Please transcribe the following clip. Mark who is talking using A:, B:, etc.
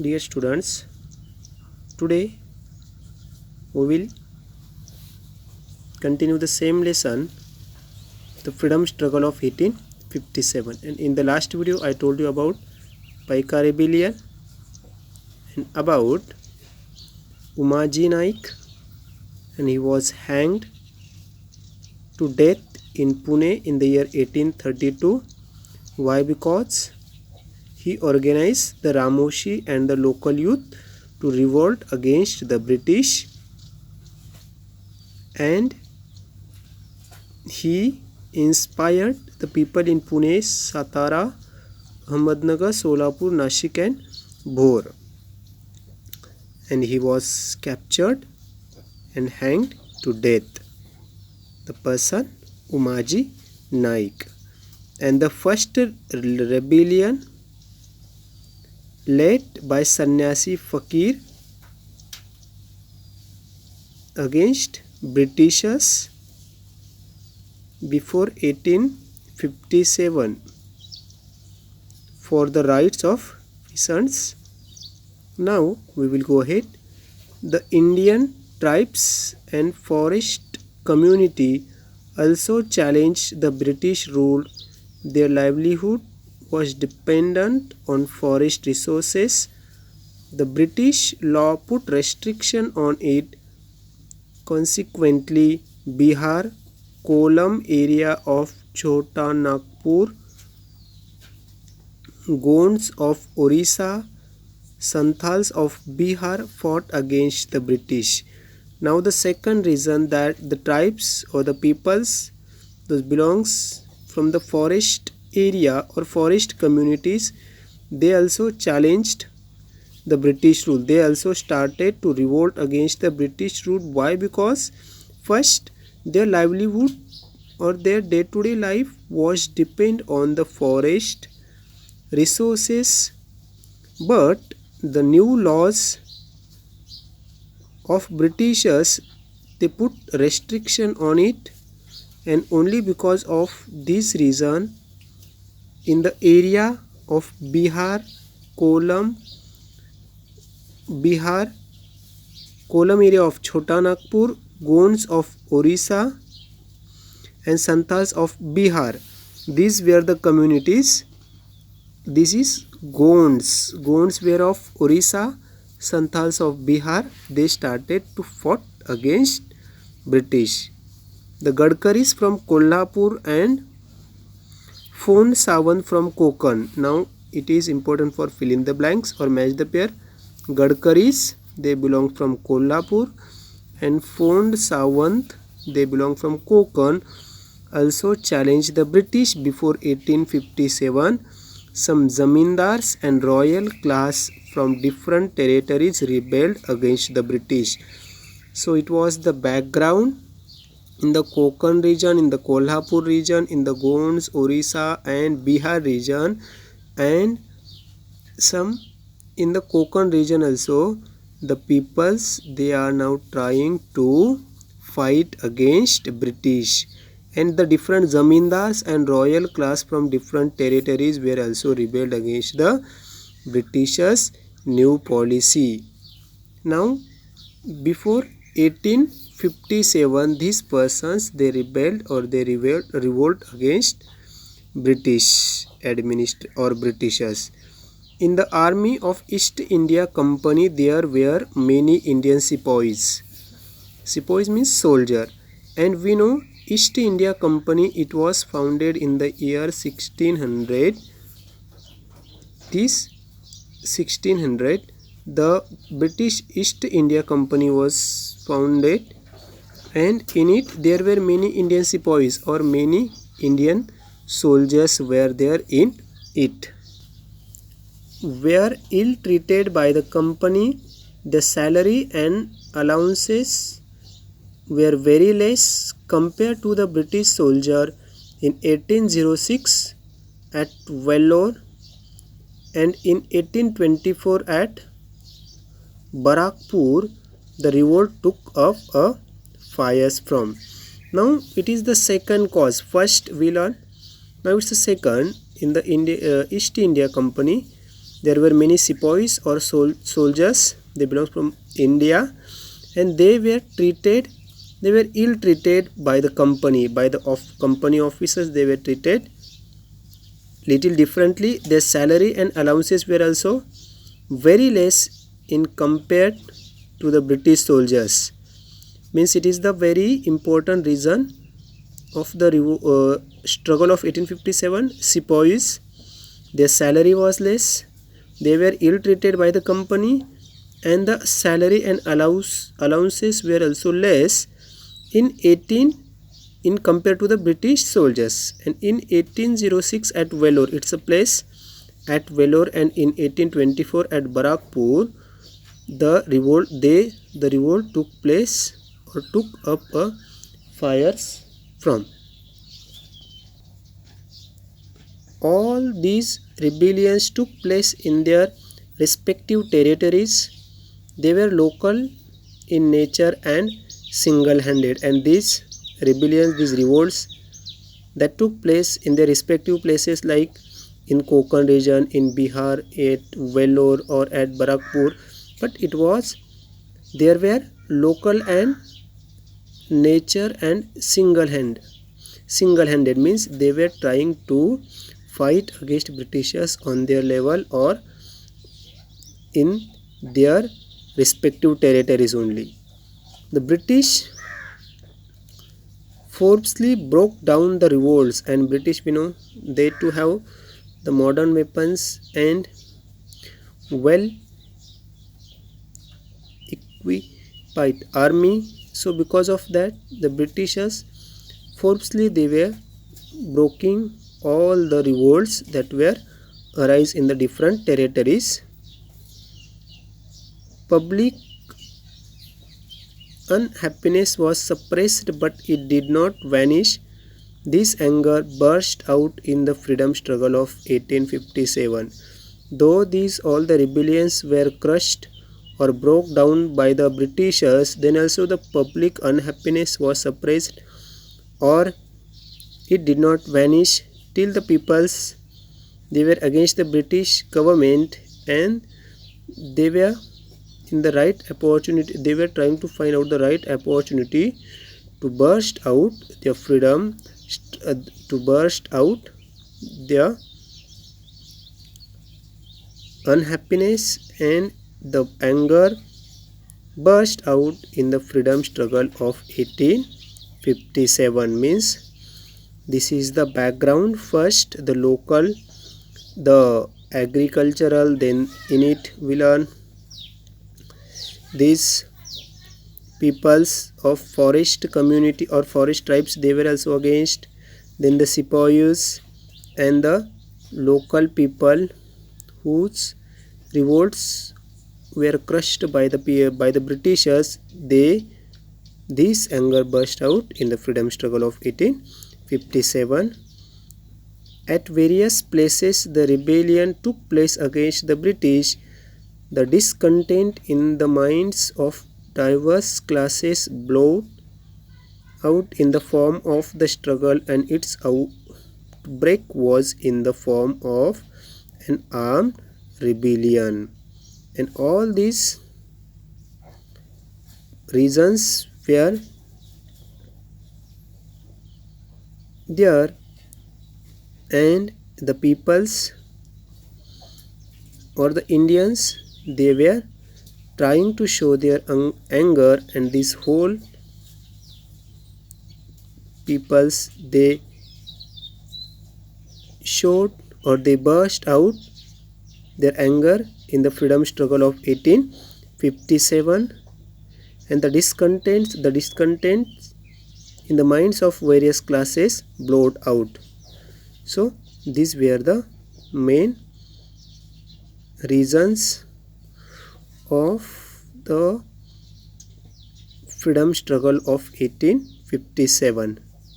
A: Dear students, today we will continue the same lesson, the freedom struggle of 1857. And in the last video, I told you about Paika rebellion and about Umaji Naik, and he was hanged to death in Pune in the year 1832. Why? Because he organized the Ramoshi and the local youth to revolt against the British, and he inspired the people in Pune, Satara, Ahmednagar, Solapur, Nashik and Bhor, and he was captured and hanged to death. The person Umaji Naik. And the first rebellion led by Sannyasi Fakir against Britishers before 1857 for the rights of peasants. Now we will go ahead. The Indian tribes and forest community also challenged the British rule. Their livelihood was dependent on forest resources. The British law put restriction on it. Consequently, Bihar, Kolam area of Chota Nagpur, Gonds of Orissa, Santals of Bihar fought against the British. Now the second reason that the tribes or the peoples those belongs from the forest area or forest communities, they also challenged the British rule. They also started to revolt against the British rule. Why? Because first their livelihood or their day-to-day life was depend on the forest resources, but the new laws of Britishers, they put restriction on it, and only because of this reason in the area of Bihar, Kolam area of Chota Nagpur, Gonds of Orissa and Santals of Bihar, these were the communities. This is Gonds were of Orissa, Santals of Bihar. They started to fight against British. The Gadkaris from Kolhapur and Fond Sawant from Konkan. Now it is important for fill in the blanks or match the pair. Gadkaris, they belong from Kolhapur, and Fond Sawant, they belong from Konkan, also challenged the British before 1857. Some zamindars and royal class from different territories rebelled against the British. So it was the background in the Konkan region, in the Kolhapur region, in the Gonds, Orissa and Bihar region, and some in the Konkan region also. The peoples, they are now trying to fight against British, and the different zamindars and royal class from different territories were also rebelled against the Britishers' new policy. Now before 1857, these persons, they rebelled or they revolt against British or Britishers. In the army of East India Company, there were many Indian sepoys. Sepoys means soldier, and we know East India Company, it was founded in the year 1600. This 1600, the British East India Company was founded, and in it there were many Indian sepoys or many Indian soldiers were there in it. Were ill treated by the company. The salary and allowances were very less compared to the British soldier. In 1806 at Vellore and in 1824 at Barakpur, the revolt took up a fires from. Now it is the second cause. First we learn. Now it's the second in the East India Company. there were many sepoys or soldiers. They belong from India, and they were ill treated by the company, by the company officers. They were treated little differently. Their salary and allowances were also very less in compared to the British soldiers. Means it is the very important reason of the struggle of 1857. Sepoys, their salary was less, they were ill treated by the company, and the salary and allowances were also less in compared to the British soldiers. And in 1806 at Vellore, it's a place at Vellore, and in 1824 at Barakpur, the revolt took place, or took up a fires from. All these rebellions took place in their respective territories. They were local in nature and single-handed, and these rebellions, these revolts that took place in their respective places, like in Konkan region, in Bihar, at Vellore or at Barakpur, but there were local and nature and single-handed, means they were trying to fight against Britishers on their level or in their respective territories only. The British forcibly broke down the revolts, and British, they too have the modern weapons and well equipped army. So because of that, the Britishers forcibly they were breaking all the revolts that were arise in the different territories. Public unhappiness was suppressed, but it did not vanish. This anger burst out in the freedom struggle of 1857. Though all the rebellions were crushed or broke down by the Britishers, then also the public unhappiness was suppressed, or it did not vanish till the peoples, they were against the British government, and they were in the right opportunity. They were trying to find out the right opportunity to burst out their freedom, to burst out their unhappiness, and the anger burst out in the freedom struggle of 1857. Means this is the background. First the local, the agricultural, then in it we learn these peoples of forest community or forest tribes, they were also against. Then the sepoys and the local people whose revolts were crushed by the Britishers, this anger burst out in the freedom struggle of 1857. At various places the rebellion took place against the British. The discontent in the minds of diverse classes blowed out in the form of the struggle, and its outbreak was in the form of an armed rebellion. And all these reasons were there, and the peoples or the Indians, they were trying to show their anger, and this whole peoples, they showed or they burst out their anger in the freedom struggle of 1857, and the discontents in the minds of various classes blowed out. So these were the main reasons of the freedom struggle of 1857.